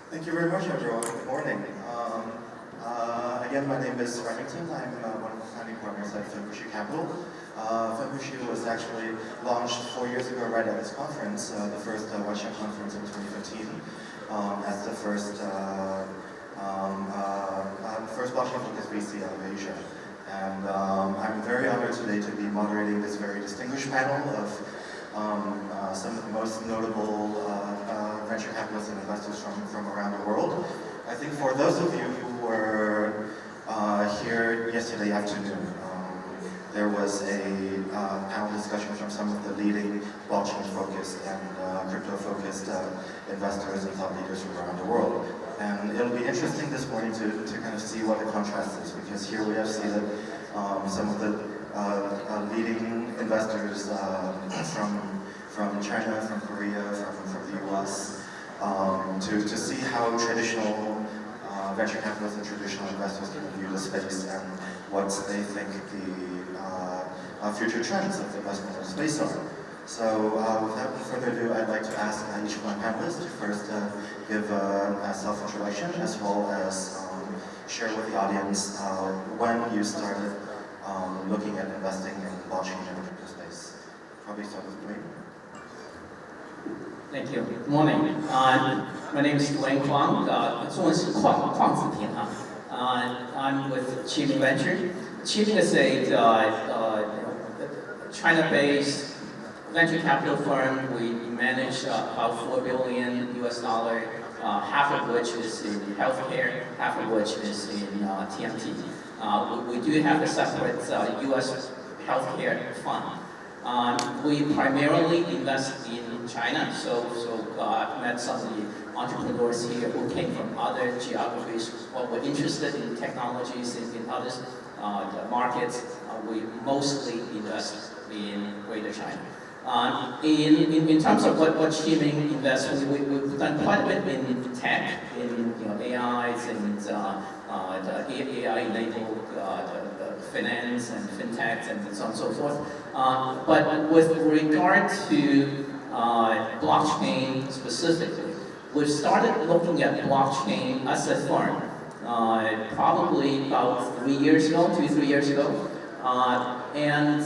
Thank you very much, everyone. Good morning. Again, my name is Remington. I'm one of the founding partners at Fenbushi Capital. Fenbushi was actually launched 4 years ago right at this conference, the first Washington conference in 2015, as the first blockchain-focused VC out of Asia. And I'm very honored today to be moderating this very distinguished panel of some of the most notable venture capitalists and investors from around the world. I think for those of you who were here yesterday afternoon, there was a panel discussion from some of the leading blockchain-focused and crypto-focused investors and thought leaders from around the world. And it'll be interesting this morning to kind of see what the contrast is, because here we have seen that some of the leading investors from China, from Korea, from the US, to see how traditional venture capitalists and traditional investors can view the space and what they think the future trends of investment in the space are. So without further ado, I'd like to ask each of my panelists to first give a self-introduction, as well as share with the audience when you started looking at investing in blockchain and the crypto space. Probably start with Duane. Thank you. Good morning. My name is Duane Kuang. 中文是矿字篇哈。I'm with Qiming Venture. Qiming is a China-based venture capital firm. We manage about $4 billion US, half of which is in healthcare, half of which is in TMT. We do have a separate US healthcare fund. We primarily invest in China, so I've met some of the entrepreneurs here who came from other geographies, but were interested in technologies in other markets. We mostly invest in Greater China. In terms of what Qiming invests, we've done quite a bit in tech, in AIs and AI-enabled finance and fintechs and so on and so forth. But with regard to blockchain specifically, we've started looking at blockchain as a firm probably about 3 years ago, 2-3 years ago. And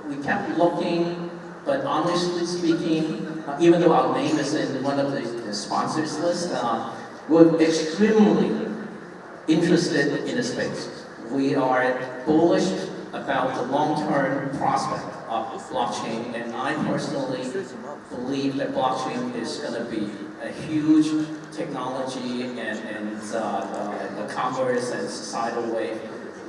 we kept looking, but honestly speaking, even though our name is in one of the sponsors list, we're extremely interested in the space. We are bullish about the long-term prospect of blockchain, and I personally believe that blockchain is going to be a huge technology and commerce and societal wave.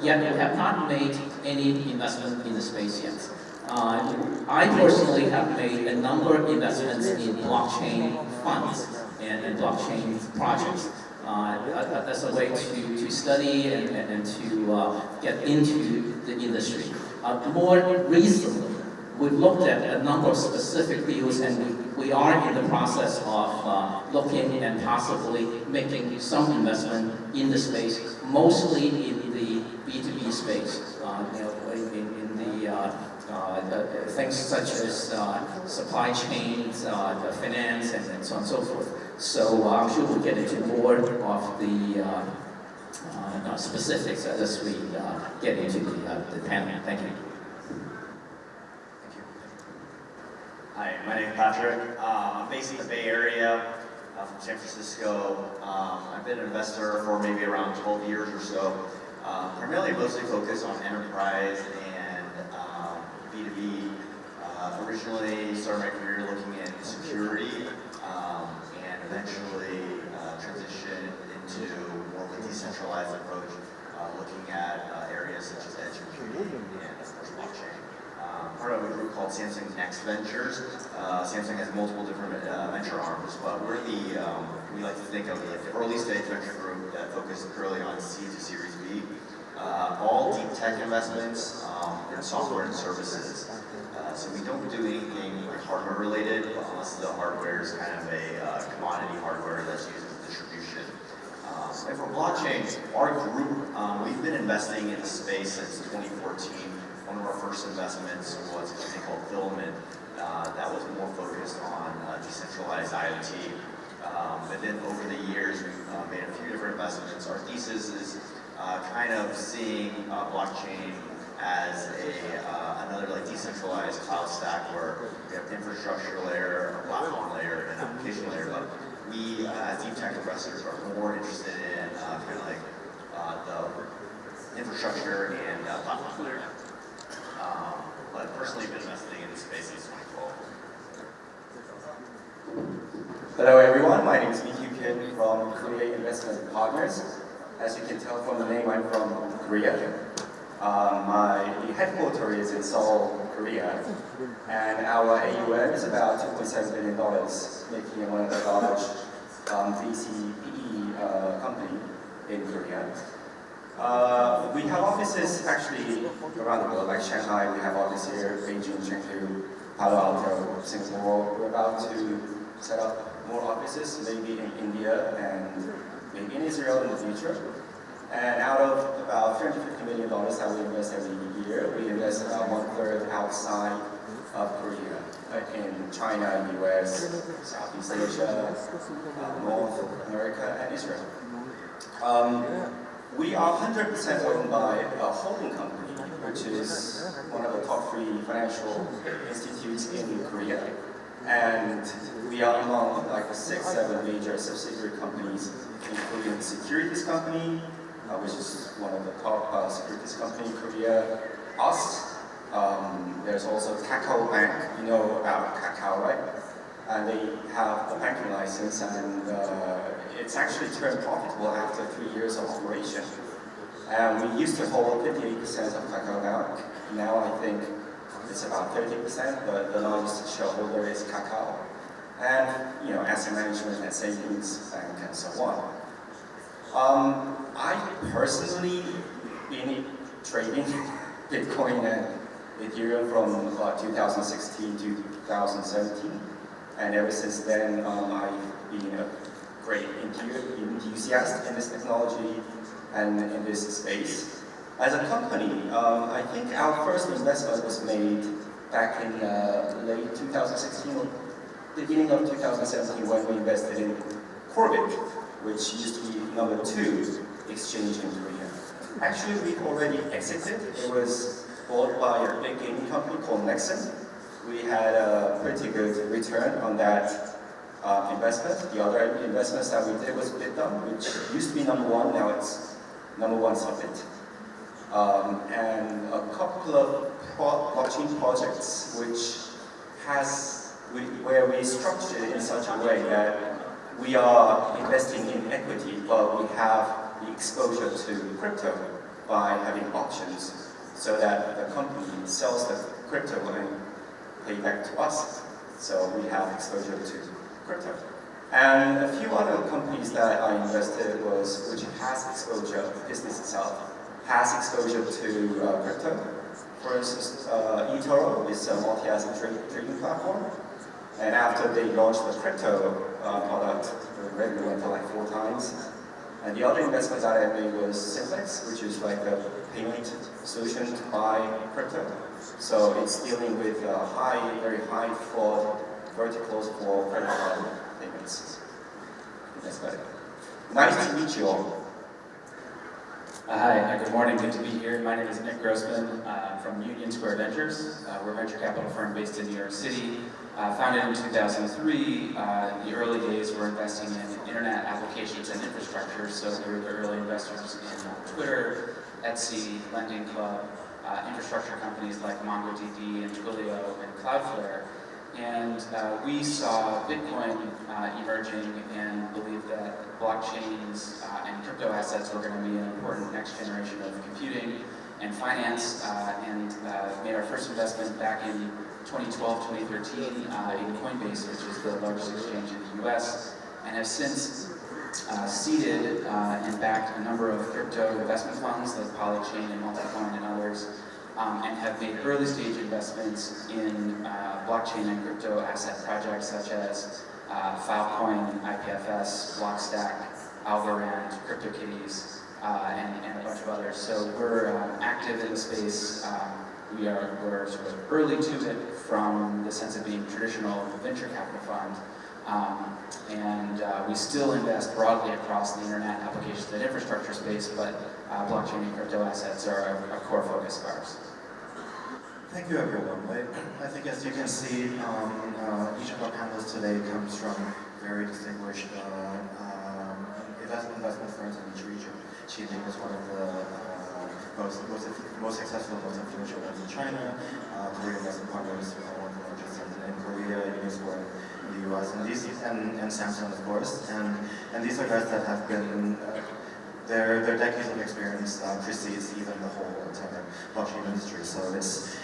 Yet we have not made any investment in the space yet. I personally have made a number of investments in blockchain funds and blockchain projects. As a way to study and to get into the industry. More recently, we've looked at a number of specific deals, and we are in the process of looking and possibly making some investment in the space, mostly in the B2B space, in the things such as supply chains, the finance, and so on and so forth. So I'm sure we'll get into more of the specifics as we get into the panel. Thank you. Hi, my name is Patrick. I'm based in the Bay Area, from San Francisco. I've been an investor for maybe around 12 years or so, primarily mostly focused on enterprise and B2B. Originally started my career looking at security, and eventually transitioned into more of a decentralized approach, looking at areas such as edge computing and of course blockchain. Part of a group called Samsung NEXT Ventures. Samsung has multiple different venture arms, but we're we like to think of the early stage venture group that focuses purely on C to Series B. All deep tech investments in software and services. So we don't do anything like hardware related, unless the hardware is kind of a commodity hardware that's used as distribution. And for blockchain, our group, we've been investing in the space since 2014. One of our first investments was a company called Filament that was more focused on decentralized IoT. But then over the years, we've made a few different investments. Our thesis is kind of seeing blockchain as another like decentralized cloud stack where we have infrastructure layer, a platform layer, and an application layer. But we, as deep tech investors, are more interested in kind of like the infrastructure and platform layer. But personally, been investing in this space since 2012. Hello everyone, my name is Kim from Korea Investment Partners. As you can tell from the name, I'm from Korea. My headquarters is in Seoul, Korea, and our AUM is about $2.7 billion, making it one of the large VC/PE company in Korea. We have offices actually around the world, like Shanghai, we have offices here, Beijing, Chengdu, Palo Alto, Singapore. We're about to set up more offices, maybe in India and maybe in Israel in the future. And out of about $350 million that we invest every year, we invest about 1/3 outside of Korea, in China, US, Southeast Asia, North America, and Israel. We are 100% owned by a holding company, which is one of the top 3 financial institutes in Korea. And we are among like the 6-7 major subsidiary companies, including the securities company, which is one of the top securities company in Korea, us. There's also Kakao Bank, you know about Kakao, right? And they have a banking license, and it's actually turned profitable after 3 years of operation. And we used to hold 58% of Kakao Bank. Now I think it's about 30%, but the largest shareholder is Kakao. And, you know, asset management and savings bank and so on. I personally been trading Bitcoin and Ethereum from 2016 to 2017. And ever since then, I've been a great enthusiast in this technology and in this space. As a company, I think our first investment was made back in late 2016 or beginning of 2017 when we invested in Corbit, which used to be number 2 exchange in Korea. Actually, we've already exited. It was bought by a big gaming company called Nexon. We had a pretty good return on that investment. The other investments that we did was Bitdom, which used to be number 1, now it's number 1 Summit. And a couple of blockchain projects where we structured it in such a way that we are investing in equity, but we have the exposure to crypto by having options so that the company sells the crypto and pay back to us. So we have exposure to crypto. And a few other companies that I invested which has exposure, business itself, has exposure to crypto. For instance, eToro is a multi-asset trading platform. And after they launched the crypto product, the revenue went up like 4 times. And the other investment that I made was Simplex, which is like a payment solution to buy crypto. So it's dealing with very high fraud verticals for credit card payments. That's about it. Nice to meet you all. Hi, good morning, good to be here. My name is Nick Grossman from Union Square Ventures. We're a venture capital firm based in New York City. Founded in 2003, the early days were investing in internet applications and infrastructure, so we were the early investors in Twitter, Etsy, Lending Club, infrastructure companies like MongoDB and Twilio and Cloudflare. And we saw Bitcoin emerging and believed that blockchains and crypto assets were going to be an important next generation of computing and finance, and made our first investment back in 2012, 2013 in Coinbase, which is the largest exchange in the US, and have since seeded and backed a number of crypto investment funds like Polychain and Multicoin and others, and have made early stage investments in blockchain and crypto asset projects such as Filecoin, IPFS, Blockstack, Algorand, CryptoKitties, and a bunch of others. So we're active in the space. We're sort of early to it from the sense of being traditional venture capital fund, We still invest broadly across the internet applications and infrastructure space, but blockchain and crypto assets are a core focus of ours. Thank you, everyone. I think, as you can see, each of our panelists today comes from very distinguished investment firms in each region. Qiming is one of the most successful, most influential ones in China. Korean Investment Partners, one of the largest in Korea, Unisware in the US, and Samsung, of course. And these are guys that have been, their decades of experience precedes even the whole entire blockchain industry. So it's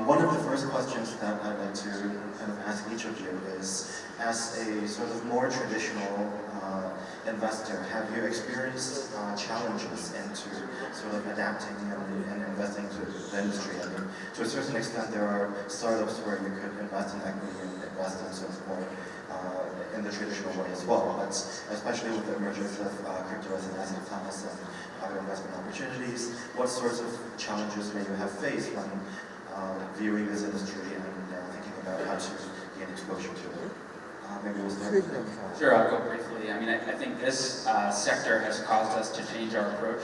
one of the first questions that I'd like to kind of ask each of you is, as a sort of more traditional investor, have you experienced challenges into sort of adapting and investing to the industry? I mean, to a certain extent, there are startups where you could invest in equity and invest in sort of more in the traditional way as well. But especially with the emergence of crypto as an asset class and other investment opportunities, what sorts of challenges may you have faced when viewing this industry and thinking about how to gain exposure to it? Maybe we'll start with Nick. Sure, I'll go briefly. I mean, I think this sector has caused us to change our approach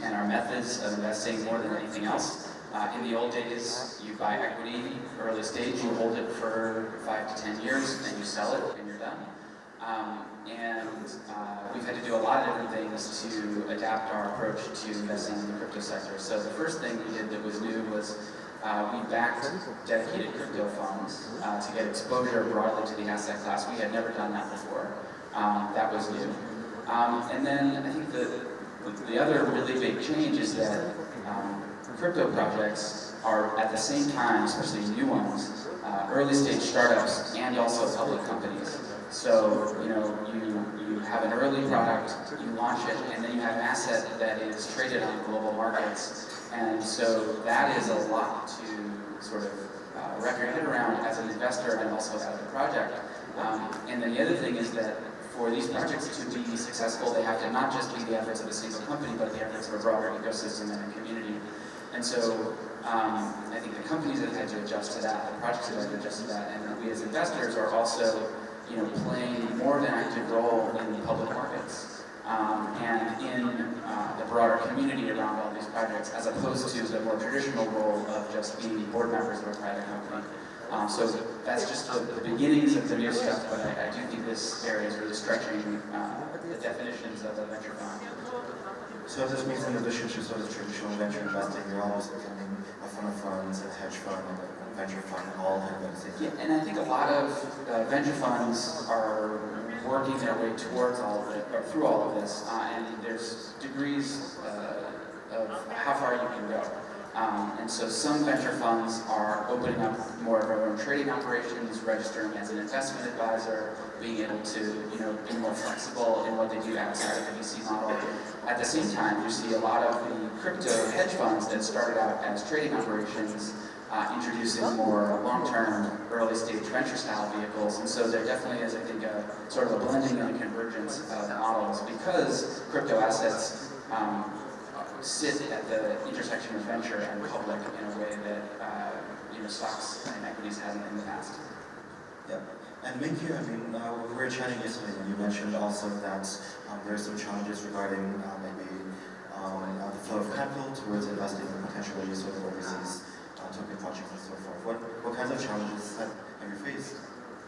and our methods of investing more than anything else. In the old days, you buy equity early stage, you hold it for 5 to 10 years, then you sell it and you're done. We've had to do a lot of different things to adapt our approach to investing in the crypto sector. So the first thing we did that was new was we backed dedicated crypto funds to get exposure broadly to the asset class. We had never done that before. That was new. And then I think the other really big change is that crypto projects are at the same time, especially new ones, early stage startups and also public companies. So you have an early product, you launch it, and then you have an asset that is traded on global markets. And so that is a lot to sort of wrap your head around as an investor and also as a project. And then the other thing is that for these projects to be successful, they have to not just be the efforts of a single company, but the efforts of a broader ecosystem and a community. And so I think the companies have had to adjust to that, the projects have had to adjust to that, and we as investors are also playing more of an active role in the public markets and in the broader community around all these projects, as opposed to the more traditional role of just being board members of a private company. So that's just the beginnings of the new stuff, but I do think this area is really stretching the definitions of a venture fund. So this means, in addition to sort of traditional venture investing, you're almost becoming a fund of funds, a hedge fund, a venture fund, all kind of the same. Yeah, and I think a lot of venture funds are working their way towards all of it, or through all of this, and there's degrees of how far you can go. And so some venture funds are opening up more of their own trading operations, registering as an investment advisor, being able to be more flexible in what they do outside of the VC model. At the same time, you see a lot of the crypto hedge funds that started out as trading operations introducing more long-term, early-stage venture-style vehicles. And so there definitely is, I think, a sort of a blending and a convergence of models, because crypto assets sit at the intersection of venture and public in a way that stocks and equities hadn't in the past. Yeah, and Minky, I mean, we were chatting yesterday, and you mentioned also that there are some challenges regarding maybe the flow of capital towards investing in potentially sort of overseas token projects and so forth. What kinds of challenges have you faced?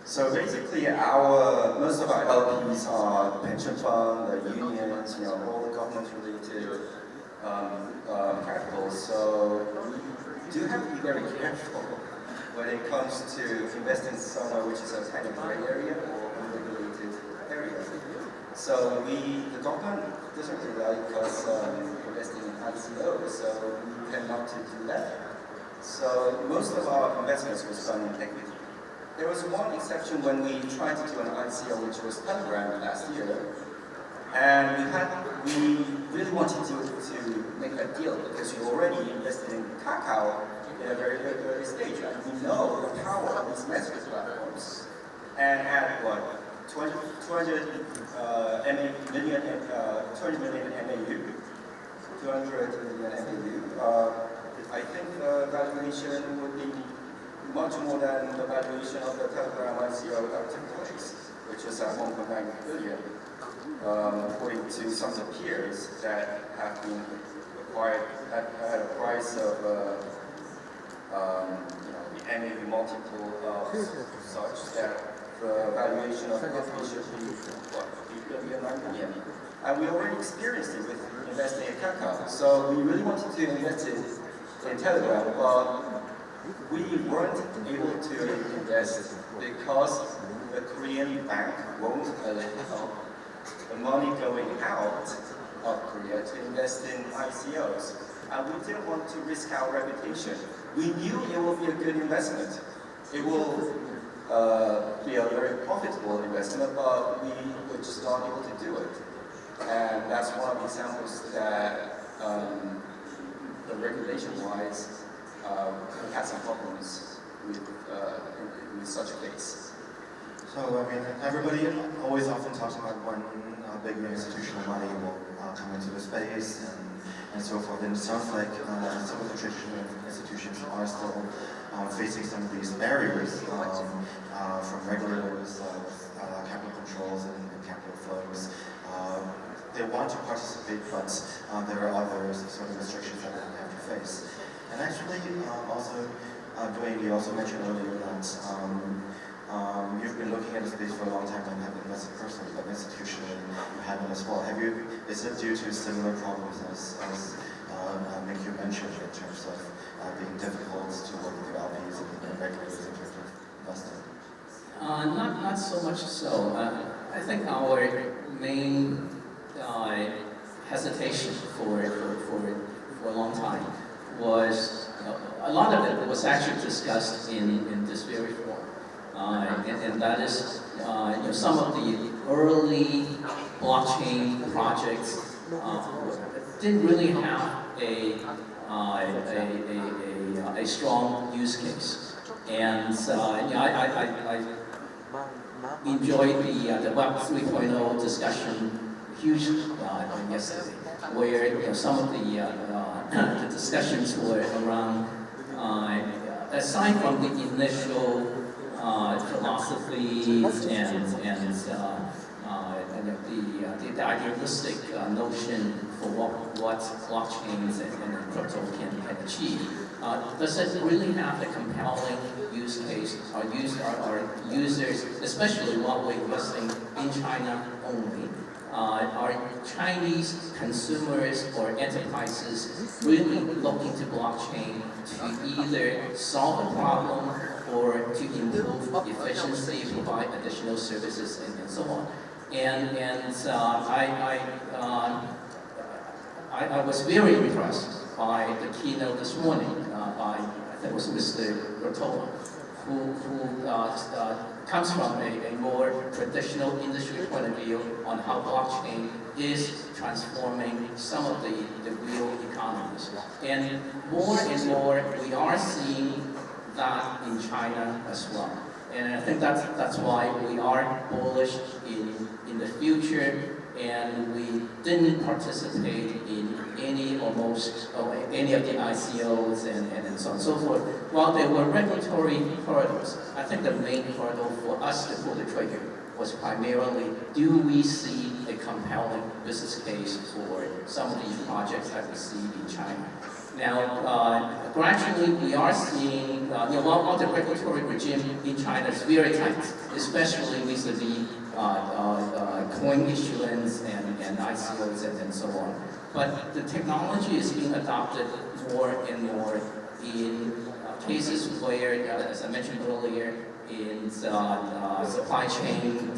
So basically, most of our LPs are pension fund, the unions, all the government-related capital. So we do have to be very careful when it comes to investing somewhere which is a kind of gray area or unregulated area. So the government doesn't really like us investing in ICO, so we tend not to do that. So most of our investments was done in equity. There was one exception when we tried to do an ICO, which was Telegram last year. And we really wanted to make a deal, because we already invested in Kakao in a very early stage. And we know the power of these message platforms. And at 200 million MAU, I think the valuation would be much more than the valuation of the Telegram ICO that took place, which is at 1.9 billion, according to some of the peers that have been acquired at a price of the NAV multiple of such that the valuation of the company should be, what, 8 billion, 9 billion. And we already experienced it with investing in Kakao. So we really wanted to invest in Telegram, but we weren't able to invest because the Korean bank won't allow the money going out of Korea to invest in ICOs. And we didn't want to risk our reputation. We knew it will be a good investment. It will be a very profitable investment, but we were just not able to do it. And that's one of the examples that the regulation-wise, we had some problems with such a case. So, I mean, everybody always often talks about when bigger institutional money will come into the space and so forth. And it sounds like some of the traditional institutions are still facing some of these barriers from regulators, capital controls and capital flows. They want to participate, but there are other sort of restrictions that they have to face. And actually, also, Duane, you also mentioned earlier that you've been looking at the space for a long time and have invested personally, but institutionally you haven't as well. Is it due to similar problems as Nick, you mentioned in terms of being difficult to work with LPs and regulators in terms of investing? Not so much so. I think our main hesitation for a long time was, a lot of it was actually discussed in this very forum. And that is, some of the early blockchain projects didn't really have a strong use case. And I enjoyed the Web 3.0 discussion hugely yesterday, where some of the discussions were around, aside from the initial philosophies and the idealistic notion for what blockchains and crypto can achieve. Does it really have a compelling use case? Our users, especially while we're investing in China only, are Chinese consumers or enterprises really looking to blockchain to either solve a problem or to improve efficiency, provide additional services, and so on? And I was very impressed by the keynote this morning by, I think it was Mr. Rotola, who comes from a more traditional industry point of view on how blockchain is transforming some of the real economies. And more, we are seeing that in China as well. And I think that's why we are bullish in the future, and we didn't participate in any of the ICOs and so on and so forth. While there were regulatory hurdles, I think the main hurdle for us to pull the trigger was primarily, do we see a compelling business case for some of these projects that we see in China? Now, gradually we are seeing, while the regulatory regime in China is very tight, especially vis-a-vis coin issuance and ICOs and so on. But the technology is being adopted more and more in cases where, as I mentioned earlier, in supply chain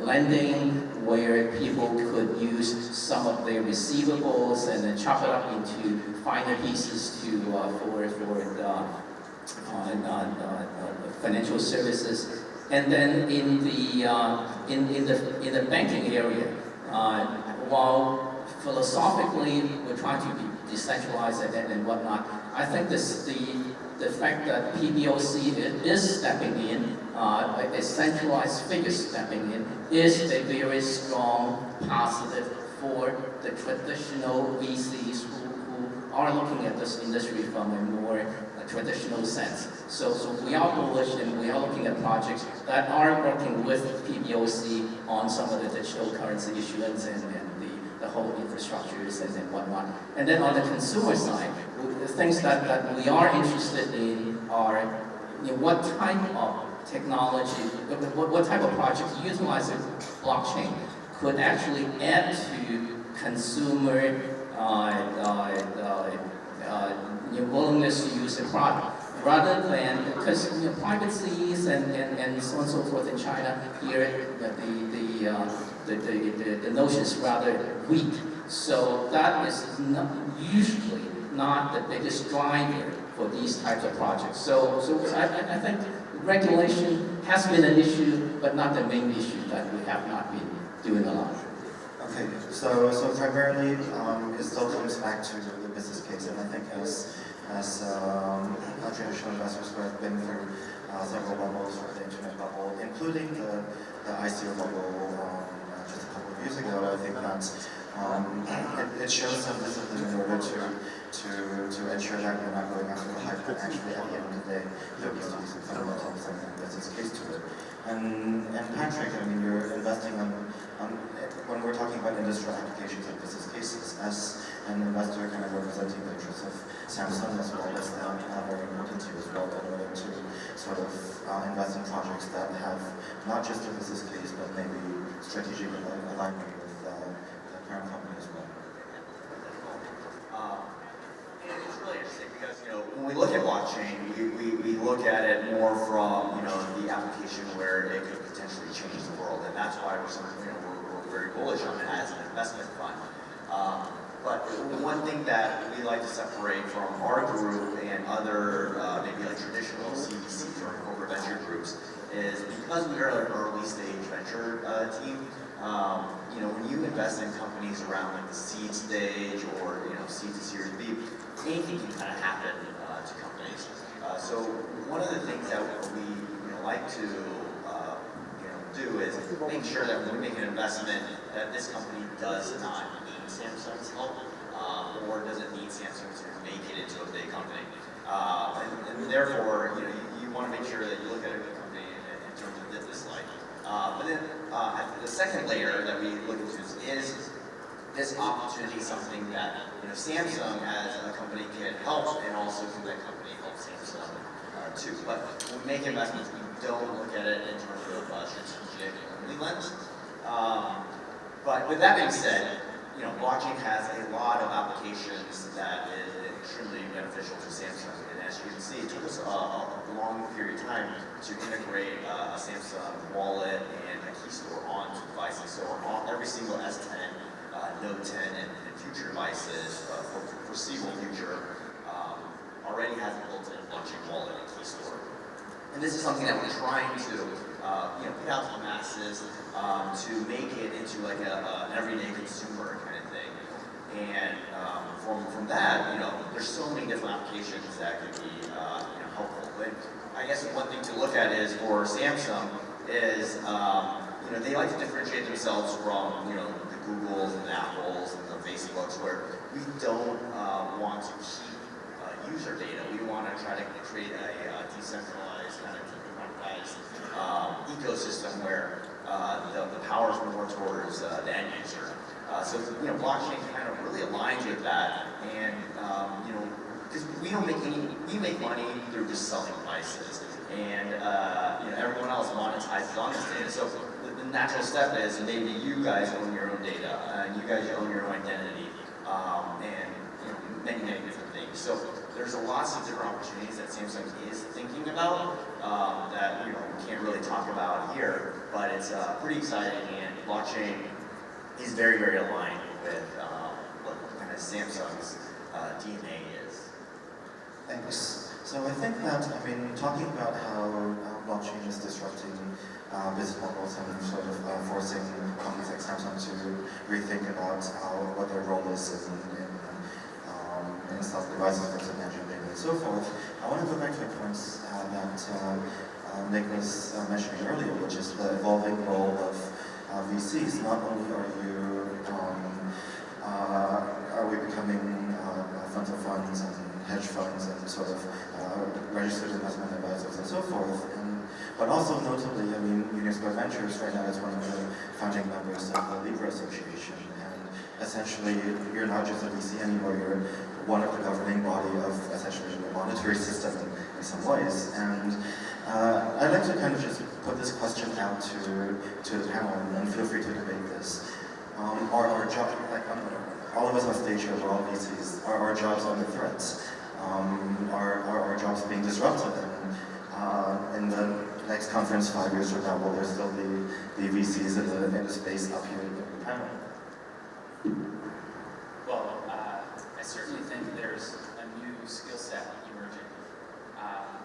lending, where people could use some of their receivables and then chop it up into finer pieces for financial services. And then in the banking area, while philosophically we're trying to be decentralized and whatnot, I think the fact that PBOC is stepping in, a centralized figure stepping in, is a very strong positive for the traditional VCs who are looking at this industry from a more traditional sense. So we are bullish and we are looking at projects that are working with PBOC on some of the digital currency issuance and the whole infrastructures and whatnot. And then on the consumer side, the things that we are interested in are what type of technology, what type of projects utilizing blockchain could actually add to consumer willingness to use the product, rather than, because privacies and so on and so forth in China, here the notion is rather weak. So that is usually not the biggest driver for these types of projects. So I think regulation has been an issue, but not the main issue that we have not been doing a lot. Okay, so primarily it still comes back to the business case, and I think as traditional investors who have been through several bubbles, the internet bubble, including the ICO bubble just a couple of years ago, I think that it shows some discipline in order to ensure that we're not going after the hype, but actually at the end of the day, there needs to be some fundamentals and business case to it. And Patrick, I mean, you're investing on when we're talking about industrial applications and business cases, as an investor kind of representing the interests of Samsung as well, as very important to you as well, in order to sort of invest in projects that have not just a business case, but maybe strategic alignment with the parent company as well. It's really interesting because when we look at blockchain, we look at it more from the application where it could potentially change the world, and that's why we're very bullish on it as an investment fund. But the one thing that we like to separate from our group and other maybe like traditional CVCs or corporate venture groups is because we are an early stage venture team. When you invest in companies around like the seed stage or seed to Series B, anything can kind of happen to companies. So one of the things that we like to do is make sure that when we make an investment that this company does not need Samsung's help or doesn't need Samsung to make it into a big company. And therefore, you want to make sure that you look at a good company in terms of business life. But then the second layer that we look into is this opportunity something that Samsung as a company can help, and also can that company help Samsung too. But when we make investments, we don't look at it in terms of strategic only lens. But with that being said, blockchain has a lot of applications that is extremely beneficial to Samsung. And as you can see, it took us a long period of time to integrate a Samsung wallet and a key store onto devices. So on every single S10, Note 10, and future devices for foreseeable future already has a built-in blockchain wallet and key store. And this is something that we're trying to put out to the masses to make it into like an everyday consumer kind of thing. And from that, there's so many different applications that could be helpful. But I guess one thing to look at is for Samsung is they like to differentiate themselves from the Googles and the Apples and the Facebooks, where we don't want to keep user data. We want to try to create a decentralized kind of democratized ecosystem where the power is more towards the end user. So blockchain kind of really aligns with that, and because we make money through just selling devices, and everyone else monetizes on this data. So the natural step is maybe you guys own your own data, and you guys own your own identity, and many different things. So there's lots of different opportunities that Samsung is thinking about that we can't really talk about here, but it's pretty exciting, and blockchain is very, very aligned with what kind of Samsung's DNA is. Thanks. So I think that, talking about how blockchain is disrupting business models and sort of forcing companies like Samsung to rethink about what their role is in self devices versus engineering and so forth, I want to go back to a point that Nick was mentioning earlier, which is the evolving role of VCs. Not only are we becoming funds of funds and hedge funds and sort of registered investment advisors and so forth. But also notably, I mean, Union Square Ventures right now is one of the founding members of the Libra Association. And essentially, you're not just a VC anymore, you're one of the governing body of essentially the monetary system in some ways. And I'd like to kind of just put this question out to the panel, and feel free to debate this. Are our jobs, like all of us on stage here, we're all VCs, are our jobs under threat? Are our jobs being disrupted? And in the next conference 5 years from now, will there still be VCs in the space up here in the panel? Well, I certainly think there's a new skill set emerging.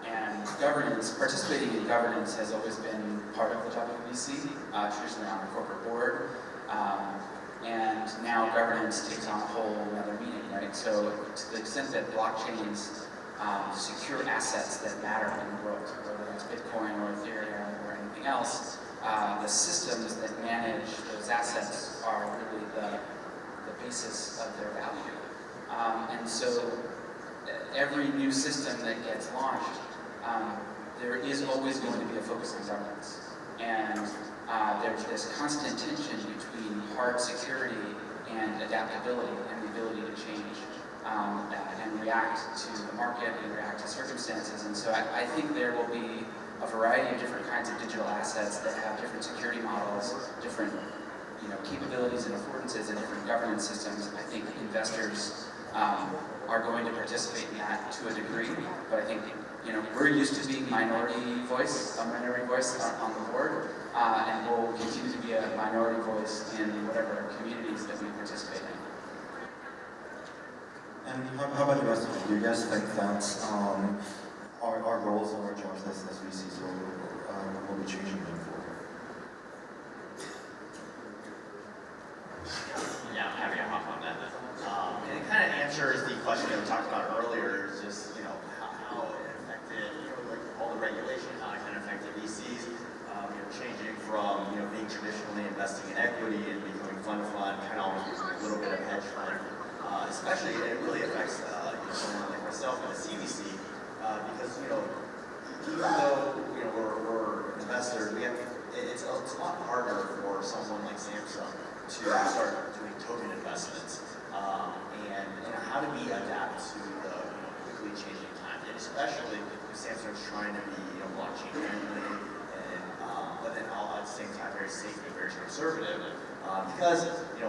And governance, participating in governance has always been part of the job of a VC, traditionally on a corporate board. And now governance takes on a whole other meaning, right? So to the extent that blockchains secure assets that matter in the world, whether it's Bitcoin or Ethereum or anything else, the systems that manage those assets are really the basis of their value. And so every new system that gets launched, there is always going to be a focus on governance. And there's this constant tension between hard security and adaptability and the ability to change and react to the market and react to circumstances. And so I think there will be a variety of different kinds of digital assets that have different security models, different capabilities and affordances, and different governance systems. I think investors are going to participate in that to a degree, but I think we're used to being a minority voice on the board, and we'll continue to be a minority voice in whatever communities that we participate in. And how about the rest of you? Do you guys think that our roles and our jobs as VCs will be changing going forward? Yeah, I'm happy to hop on that. And it kind of answers the question that we talked about earlier, is just, how it affected, like all the regulation, how it kind of affected VCs, changing from, being traditionally investing in equity and becoming fund of fund, kind of almost becoming a little bit of hedge fund. Especially, it really affects someone like myself in a CVC, because, even though, we're investors, it's a lot harder for someone like Samsung to start doing token investments. And how do we adapt to the quickly changing time? And especially if Samsung's trying to be blockchain friendly, and but then all at the same time very safe and very conservative. Because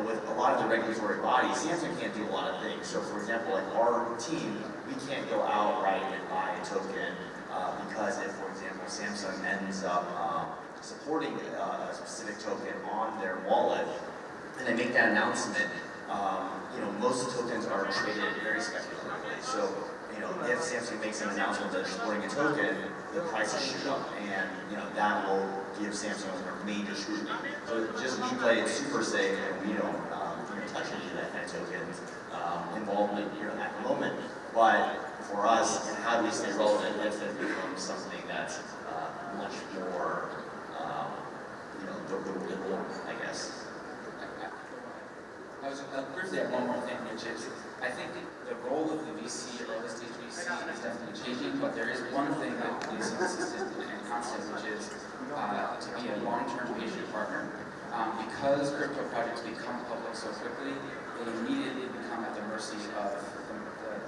with a lot of the regulatory bodies, Samsung can't do a lot of things. So for example, like our team, we can't go outright and buy a token because if, for example, Samsung ends up supporting a specific token on their wallet, and they make that announcement, most tokens are traded very speculatively. So, if Samsung makes an announcement that they're supporting a token, the prices shoot up, and that will give Samsung a major scrutiny. So just we play it super safe, and we don't touch any of that kind of tokens involvement at the moment. But for us, how do we stay relevant if it becomes something that's much more the norm, I guess. I was briefly add one more thing, which is I think the role of the VC, early stage VC, is definitely changing, but there is one thing that is consistent and constant, which is to be a long-term patient partner. Because crypto projects become public so quickly, they immediately become at the mercy of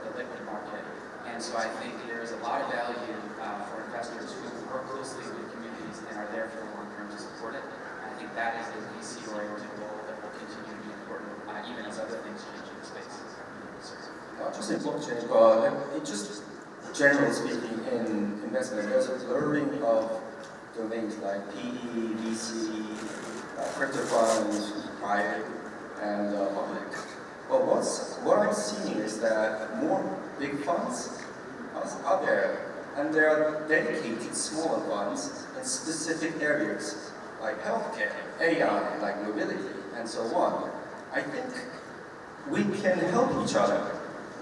the liquid market. And so I think there is a lot of value for investors who work closely with communities and are there for the long term to support it. And I think that is a VC-oriented role that will continue to be important, even as other things change in the space. Not just in blockchain, but just generally speaking in investment, there's a blurring of domains like PE, VC, crypto funds, private, and public. But what I'm seeing is that more big funds are there, and there are dedicated smaller funds in specific areas like healthcare, AI, like mobility, and so on. I think we can help each other.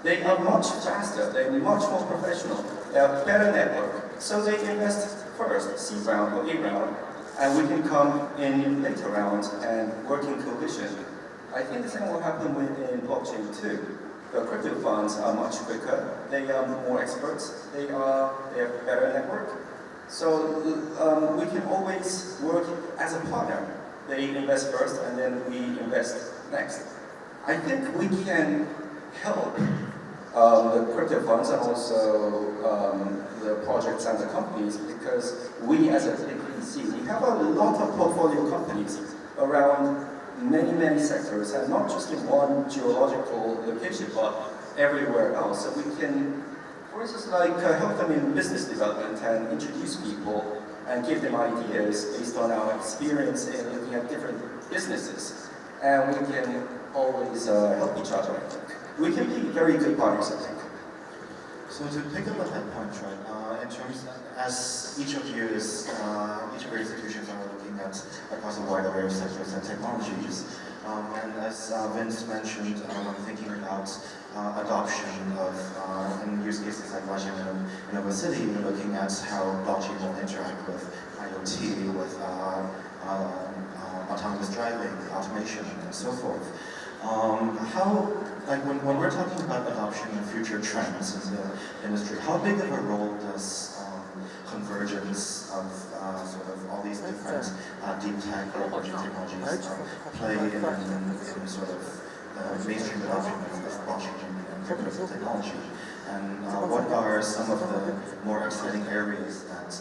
They are much faster, they're much more professional, they have better network, so they invest first, C round or A round, and we can come in later rounds and work in coalition. I think the same will happen in blockchain too. The crypto funds are much quicker. They are more experts. They have better network. So we can always work as a partner. They invest first, and then we invest next. I think we can help the crypto funds and also the projects and the companies, because we as a VC, we have a lot of portfolio companies around many sectors, and not just in one geological location, but everywhere else. So we can, for instance, like help them in business development and introduce people and give them ideas based on our experience in looking at different businesses. And we can always help each other, I think. We can be very good partners, I think. So to pick up on that point, right, in terms as each of your institutions are looking at across a wide array of sectors and technologies, and as Vince mentioned, I'm thinking about adoption of in use cases like blockchain in a city, we're looking at how blockchain will interact with IoT, with autonomous driving, automation, and so forth. When we're talking about adoption and future trends in the industry, how big of a role does convergence of sort of all these different deep tech or emerging technologies play in sort of mainstream adoption of blockchain and crypto technology? And what are some of the more exciting areas that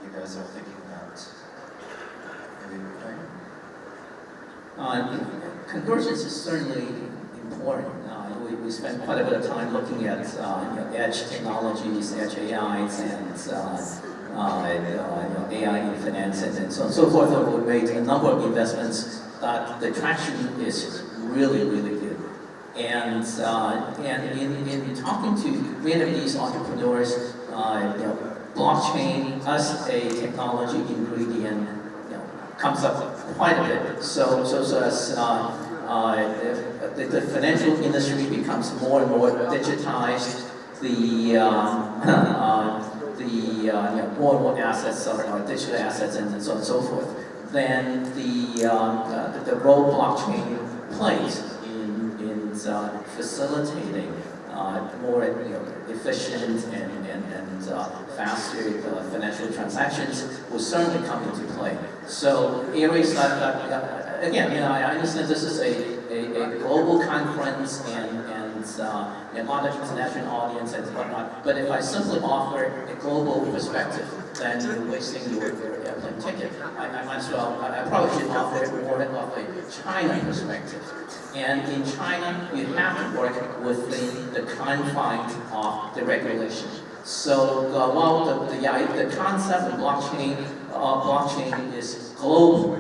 you guys are thinking about? Maybe Convergence is certainly important. We spend quite a bit of time looking at edge technologies, edge AIs, and AI in finance, and so on and so forth. And we've made a number of investments. The traction is really good. And in talking to many of these entrepreneurs, blockchain as a technology ingredient comes up quite a bit. So as the financial industry becomes more and more digitized, more and more assets are digital assets, and so on and so forth, then the role blockchain plays in facilitating more efficient and faster financial transactions will certainly come into play. So areas that again, I understand this is a global conference and a lot of international audience and whatnot, but if I simply offer a global perspective, then you're wasting your airplane ticket. I might as well, I probably should offer more of a China perspective. And in China, you have to work within the confines of the regulation. So while the concept of blockchain is global,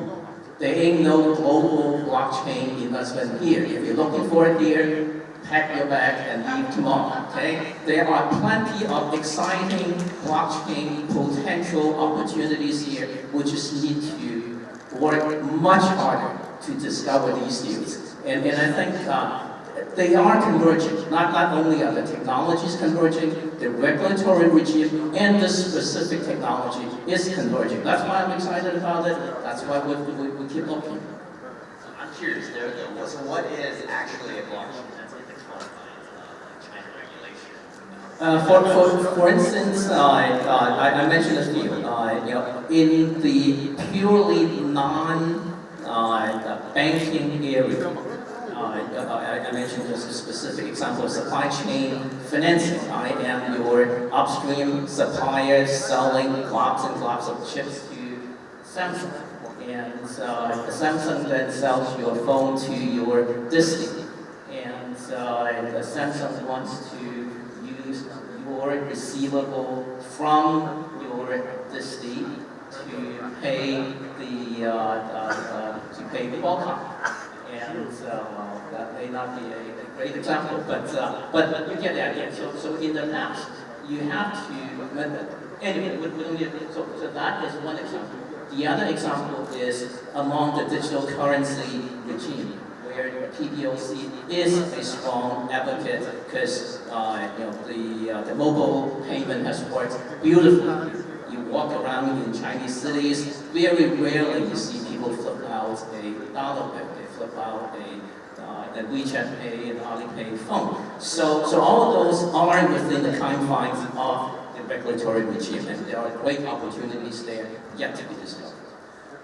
there ain't no global blockchain investment here. If you're looking for it here, pack your bag and leave tomorrow, okay? There are plenty of exciting blockchain potential opportunities here. We just need to work much harder to discover these deals. And I think they are converging. Not only are the technologies converging, the regulatory regime and the specific technology is converging. That's why I'm excited about it. That's why we keep looking. I'm curious, though, so what is actually a blockchain? For instance, I mentioned a few. In the purely non-banking area, I mentioned just a specific example of supply chain financing. I am your upstream supplier selling globs and globs of chips to Samsung, and Samsung then sells your phone to your disti, and Samsung wants to use your receivable from your disti to pay the Qualcomm. And that may not be a great example, but you get the idea. So in the past, you have to, anyway, we don't need, so that is one example. The other example is among the digital currency regime, where PBOC is a strong advocate because the mobile payment has worked beautifully. You walk around in Chinese cities, very rarely you see people flip out a dollar bill. They flip out and WeChat Pay and Alipay phone. So all of those are within the confines of the regulatory regime, and there are great opportunities there yet to be discovered.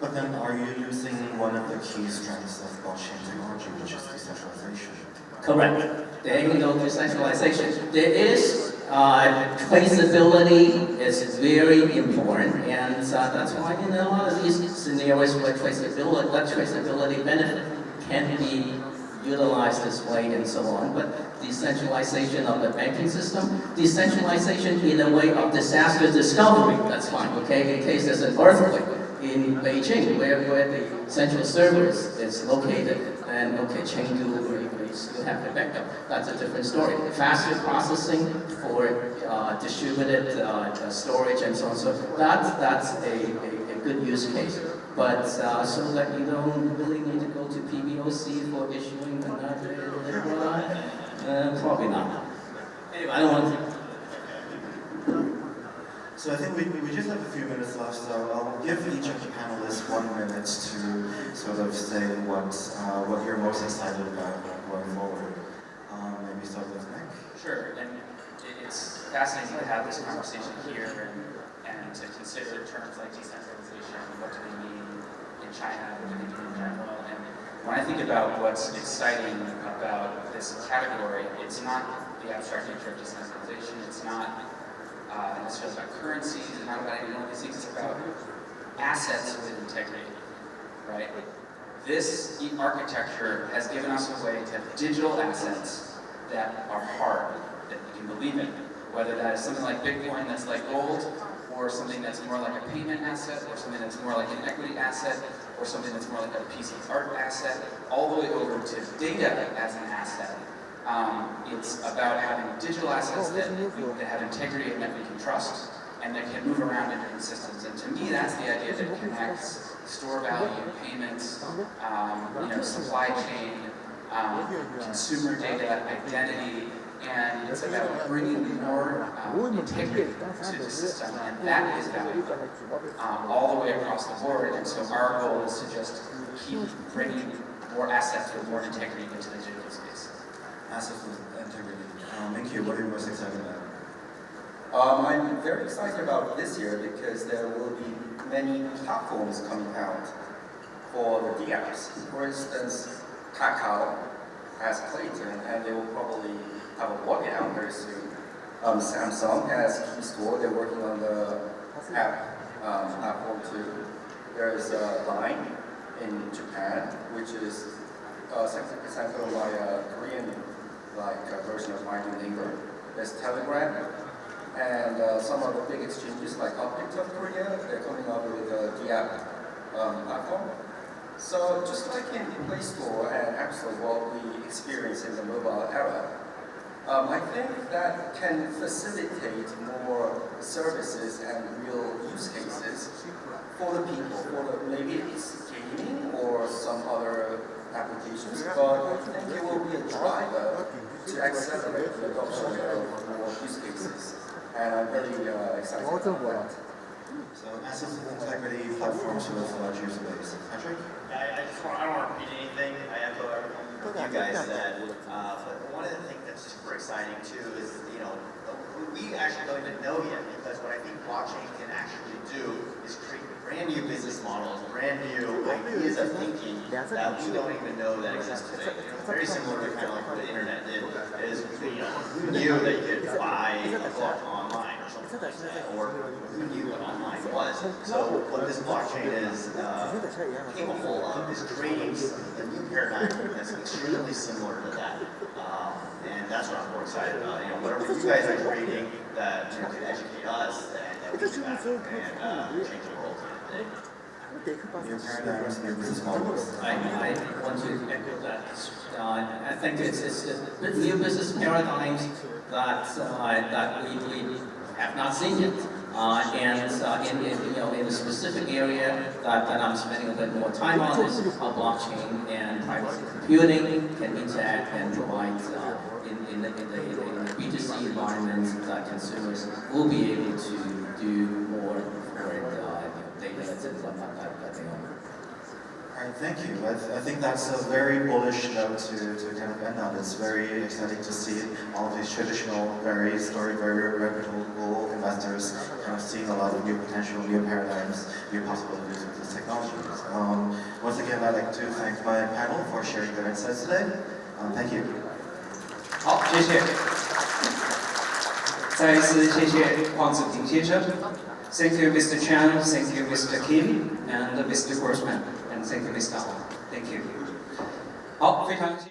But then are you using one of the key strengths of blockchain technology, which is decentralization? Correct. There ain't no decentralization. There is traceability is very important, and that's why in a lot of these scenarios where traceability benefit can be utilized this way and so on. But decentralization of the banking system, decentralization in a way of disaster discovery, that's fine, okay? In case there's an earthquake in Beijing, where the central server is located, and okay, Chengdu, we still have the backup. That's a different story. Faster processing for distributed storage and so on. So that's a good use case. But so that you don't really need to go to PBOC for issuing another, probably not. Anyway, I don't want to. So I think we just have a few minutes left, so I'll give each of the panelists 1 minute to sort of say what you're most excited about going forward. Maybe start with Nick. Sure, and it's fascinating to have this conversation here and to consider terms like decentralization, what do they mean in China, what do they mean in general. And when I think about what's exciting about this category, it's not the abstract nature of decentralization, it's not necessarily about currencies, it's not about any one of these things, it's about assets with integrity, right? This architecture has given us a way to have digital assets that are hard, that you can believe in, whether that is something like Bitcoin that's like gold, or something that's more like a payment asset, or something that's more like an equity asset, or something that's more like a piece of art asset, all the way over to data as an asset. It's about having digital assets that have integrity and that we can trust, and that can move around in different systems. And to me, that's the idea that connects store value, payments, supply chain, consumer data, identity, and it's about bringing more integrity to the system, and that is valuable all the way across the board. And so our goal is to just keep bringing more assets with more integrity into the digital space. Assets with integrity. Thank you. What are you most excited about? I'm very excited about this year because there will be many platforms coming out for the DApps. For instance, Kakao has Clayton, and they will probably have a wallet out very soon. Samsung has Key Store. They're working on the app platform too. There's Line in Japan, which is 70% owned by a Korean version of My Neighbor. There's Telegram, and some of the big exchanges like Upbit of Korea, they're coming up with a DApp platform. So just like in Play Store and App Store, what we experience in the mobile era, I think that can facilitate more services and real use cases for the people, maybe it's gaming or some other applications, but I think it will be a driver to accelerate the adoption of more use cases. And I'm very excited about that. So assets with integrity, platforms with large user base. Patrick? Yeah, I don't want to repeat anything. I echo everything you guys said. But one of the things that's super exciting too is, we actually don't even know yet, because what I think blockchain can actually do is create brand new business models, brand new ideas of thinking that we don't even know that exist today. Very similar to kind of like what the internet did. Is who knew that you could buy a book online or something like that, or who knew what online was. So what this blockchain is capable of is creating a new paradigm that's extremely similar to that. And that's what I'm more excited about. Whatever you guys are creating that could educate us and we can change the world. New paradigms, new business models. I want to echo that. I think it's the new business paradigms that we have not seen yet. In a specific area that I'm spending a bit more time on is blockchain and private computing can interact and provide in the B2C environment that consumers will be able to do more for data and whatnot that they own. Alright, Thank you. I think that's a very bullish note to kind of end on. It's very exciting to see all of these traditional, very reputable investors kind of seeing a lot of new potential, new paradigms, new possibilities with these technologies. Once again, I'd like to thank my panel for sharing their insights today. Thank you. 好，谢谢。再一次谢谢黄子平先生。Thank you, Mr. Chang. Thank you, Mr. Kim, and Mr. Grossman, and thank you, Mr. Thank you. 好，非常谢谢。